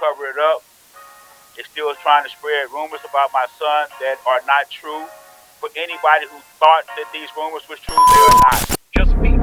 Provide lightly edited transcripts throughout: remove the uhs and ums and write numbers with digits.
cover it up. It still is trying to spread rumors about my son that are not true. For anybody who thought that these rumors was true, they are not. Just me.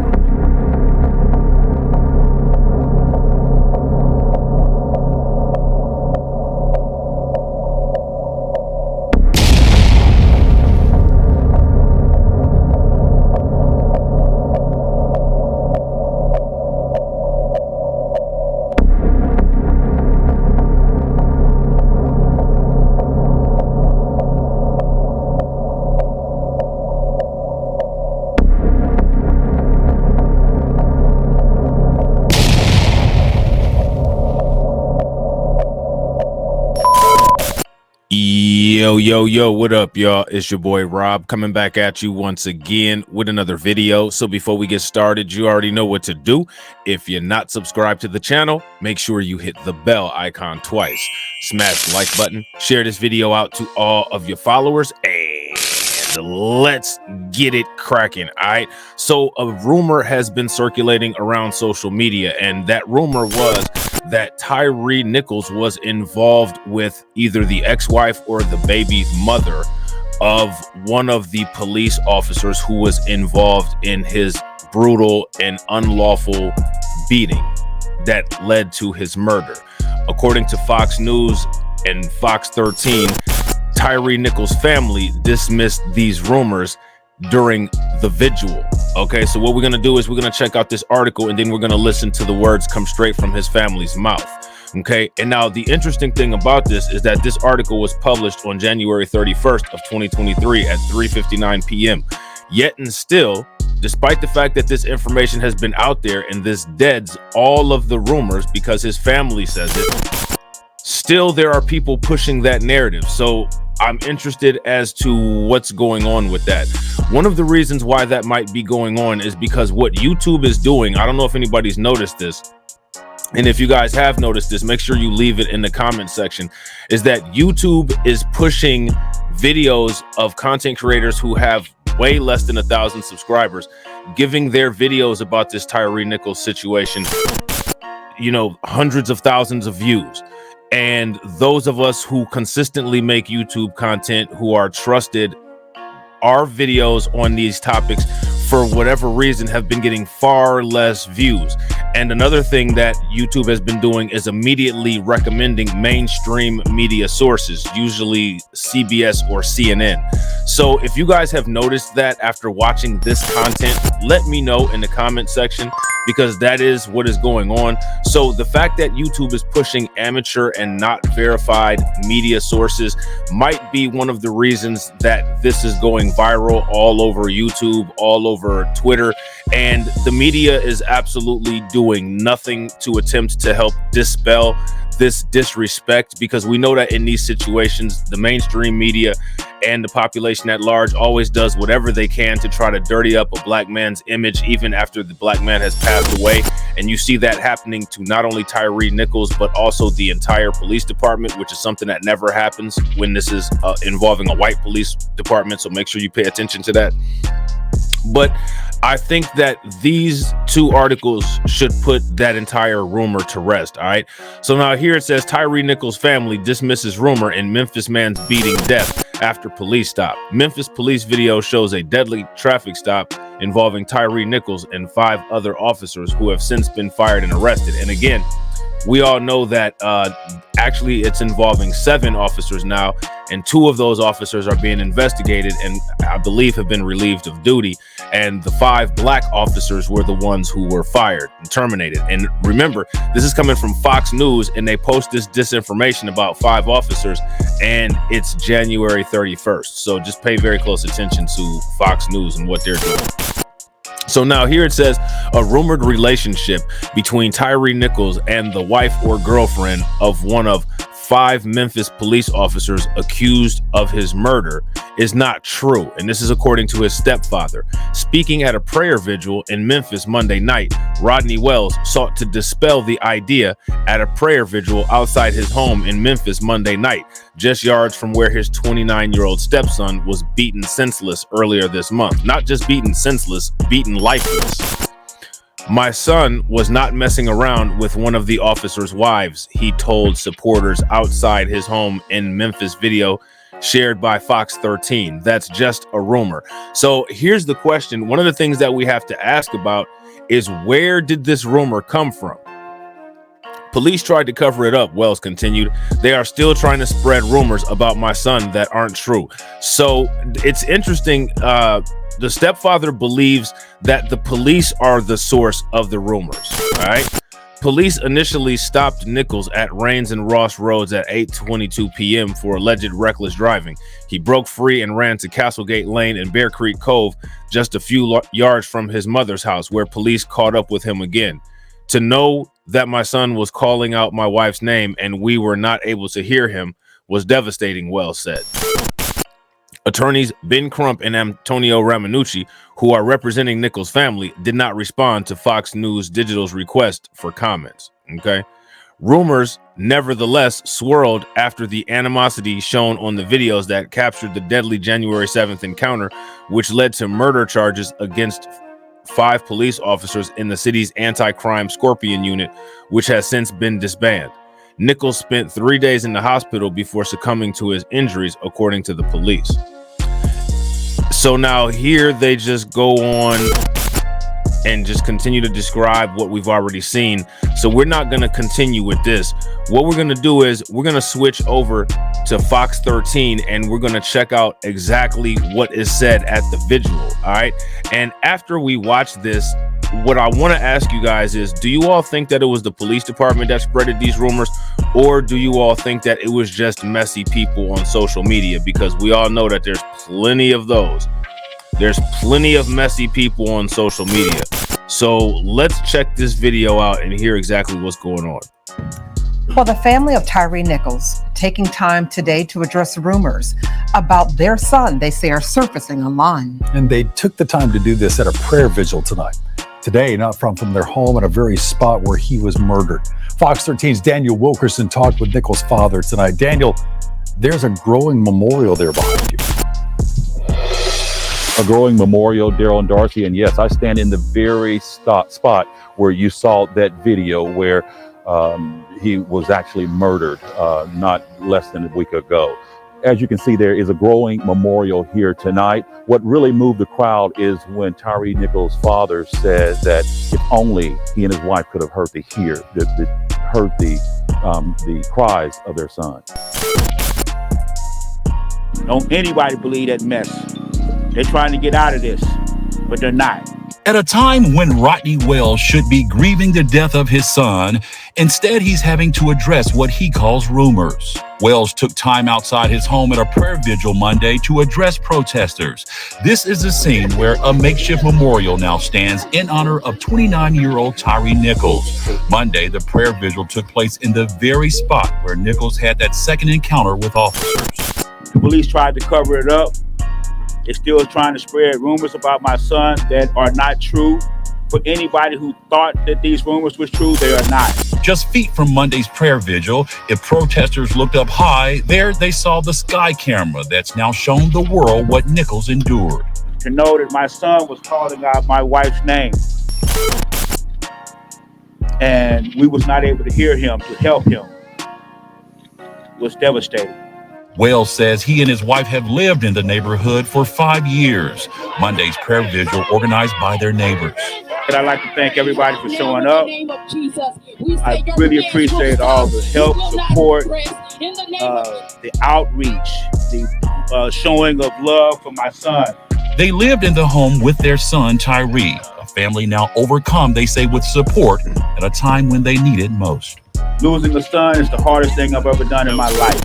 Yo, what up, y'all? It's your boy Rob coming back at you once again with another video. So before we get started, you already know what to do. If you're not subscribed to the channel, make sure you hit the bell icon twice. Smash the like button, share this video out to all of your followers, and let's get it cracking. All right, so a rumor has been circulating around social media, and that rumor was that Tyre Nichols was involved with either the ex-wife or the baby's mother of one of the police officers who was involved in his brutal and unlawful beating that led to his murder. According to Fox News and Fox 13, Tyre Nichols' family dismissed these rumors during the vigil. Okay, so what we're gonna do is we're gonna check out this article, and then we're gonna listen to the words come straight from his family's mouth. Okay, and now the interesting thing about this is that this article was published on January 31st of 2023 at 3:59 p.m. Yet and still, despite the fact that this information has been out there and this deads all of the rumors because his family says it, still there are people pushing that narrative. So I'm interested as to what's going on with that. One of the reasons why that might be going on is because what YouTube is doing, I don't know if anybody's noticed this, and if you guys have noticed this, make sure you leave it in the comment section, is that YouTube is pushing videos of content creators who have way less than 1,000 subscribers, giving their videos about this Tyre Nichols situation, you know, hundreds of thousands of views. And those of us who consistently make YouTube content, who are trusted, our videos on these topics, for whatever reason, have been getting far less views. And another thing that YouTube has been doing is immediately recommending mainstream media sources, usually CBS or CNN. So if you guys have noticed that after watching this content, let me know in the comment section, because that is what is going on. So the fact that YouTube is pushing amateur and not verified media sources might be one of the reasons that this is going viral all over YouTube, all over Twitter, and the media is absolutely doing nothing to attempt to help dispel this disrespect, because we know that in these situations, the mainstream media and the population at large always does whatever they can to try to dirty up a black man's image, even after the black man has passed away. And you see that happening to not only Tyre Nichols, but also the entire police department, which is something that never happens when this is involving a white police department. So make sure you pay attention to that. But I think that these two articles should put that entire rumor to rest. All right. So now here it says Tyre Nichols' family dismisses rumor in Memphis man's beating death after police stop. Memphis police video shows a deadly traffic stop involving Tyre Nichols and 5 other officers who have since been fired and arrested. And again, we all know that actually it's involving 7 officers now, and 2 of those officers are being investigated and I believe have been relieved of duty, and the 5 black officers were the ones who were fired and terminated. And remember, this is coming from Fox News, and they post this disinformation about 5 officers, and it's January 31st. So just pay very close attention to Fox News and what they're doing. So now here it says a rumored relationship between Tyre Nichols and the wife or girlfriend of one of 5 Memphis police officers accused of his murder is not true. And this is according to his stepfather. Speaking at a prayer vigil in Memphis Monday night, Rodney Wells sought to dispel the idea at a prayer vigil outside his home in Memphis Monday night, just yards from where his 29-year-old stepson was beaten senseless earlier this month. Not just beaten senseless, beaten lifeless. My son was not messing around with one of the officer's wives, he told supporters outside his home in Memphis. Video shared by Fox 13. That's just a rumor. So here's the question. One of the things that we have to ask about is, where did this rumor come from? Police tried to cover it up, Wells continued. They are still trying to spread rumors about my son that aren't true. So it's interesting. The stepfather believes that the police are the source of the rumors. All right. Police initially stopped Nichols at Rains and Ross Roads at 8:22 p.m. for alleged reckless driving. He broke free and ran to Castlegate Lane and Bear Creek Cove, just a few yards from his mother's house, where police caught up with him again. To know that my son was calling out my wife's name and we were not able to hear him was devastating, Wells said. Attorneys Ben Crump and Antonio Ramanucci, who are representing Nichols' family, did not respond to Fox News Digital's request for comments. Okay. Rumors, nevertheless, swirled after the animosity shown on the videos that captured the deadly January 7th encounter, which led to murder charges against 5 police officers in the city's anti-crime Scorpion unit, which has since been disbanded. Nichols spent 3 days in the hospital before succumbing to his injuries, according to the police. So now here they just go on and just continue to describe what we've already seen. So we're not going to continue with this. What we're going to do is we're going to switch over to Fox 13 and we're going to check out exactly what is said at the vigil. All right. And after we watch this, what I want to ask you guys is, do you all think that it was the police department that spreaded these rumors, or do you all think that it was just messy people on social media? Because we all know that there's plenty of those. There's plenty of messy people on social media. So let's check this video out and hear exactly what's going on. Well, the family of Tyre Nichols taking time today to address rumors about their son they say are surfacing online. And they took the time to do this at a prayer vigil tonight. Today, not from their home at a very spot where he was murdered. Fox 13's Daniel Wilkerson talked with Nichols' father tonight. Daniel, there's a growing memorial there behind you. A growing memorial, Daryl and Darcy, and yes, I stand in the very spot where you saw that video where he was actually murdered not less than a week ago. As you can see, there is a growing memorial here tonight. What really moved the crowd is when Tyre Nichols' father said that if only he and his wife could have heard the cries of their son. Don't anybody believe that mess. They're trying to get out of this, but they're not. At a time when Rodney Wells should be grieving the death of his son, instead he's having to address what he calls rumors. Wells took time outside his home at a prayer vigil Monday to address protesters. This is the scene where a makeshift memorial now stands in honor of 29-year-old Tyre Nichols. Monday, the prayer vigil took place in the very spot where Nichols had that second encounter with officers. The police tried to cover it up. They're still trying to spread rumors about my son that are not true. For anybody who thought that these rumors were true, they are not. Just feet from Monday's prayer vigil, if protesters looked up high, there they saw the sky camera that's now shown the world what Nichols endured. To know that my son was calling out my wife's name, and we was not able to hear him to help him, was devastating. Wells says he and his wife have lived in the neighborhood for 5 years. Monday's prayer vigil organized by their neighbors. And I'd like to thank everybody for showing up. I really appreciate all the help, support, the outreach, the showing of love for my son. They lived in the home with their son, Tyre, a family now overcome, they say, with support at a time when they need it most. Losing a son is the hardest thing I've ever done in my life.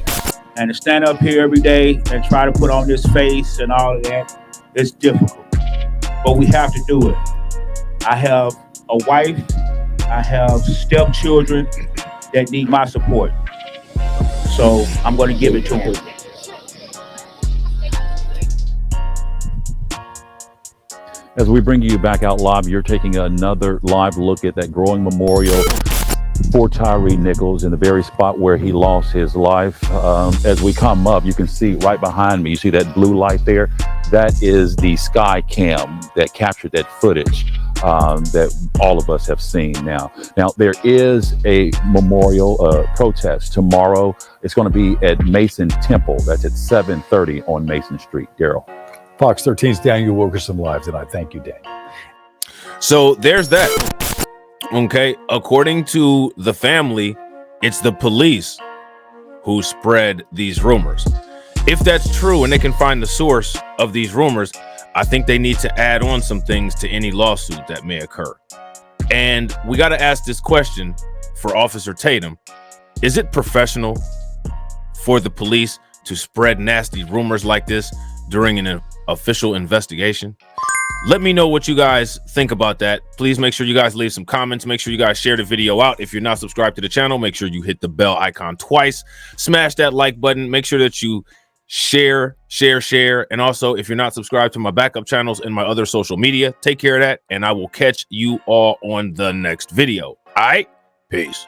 And to stand up here every day and try to put on this face and all of that, it's difficult. But we have to do it. I have a wife, I have stepchildren that need my support. So I'm going to give it to them. As we bring you back out live, you're taking another live look at that growing memorial for Tyre Nichols in the very spot where he lost his life. As we come up, you can see right behind me, you see that blue light there? That is the sky cam that captured that footage. that all of us have seen now. Now, there is a memorial protest tomorrow. It's going to be at Mason Temple. That's at 7:30 on Mason Street. Daryl. Fox 13's Daniel Wilkerson live tonight. Thank you, Dan. So there's that. Okay. According to the family, it's the police who spread these rumors. If that's true and they can find the source of these rumors, I think they need to add on some things to any lawsuit that may occur. And we got to ask this question for Officer Tatum. Is it professional for the police to spread nasty rumors like this during an official investigation? Let me know what you guys think about that. Please make sure you guys leave some comments. Make sure you guys share the video out. If you're not subscribed to the channel, make sure you hit the bell icon twice. Smash that like button. Make sure that you share. And also, if you're not subscribed to my backup channels and my other social media, take care of that. And I will catch you all on the next video. All right, peace.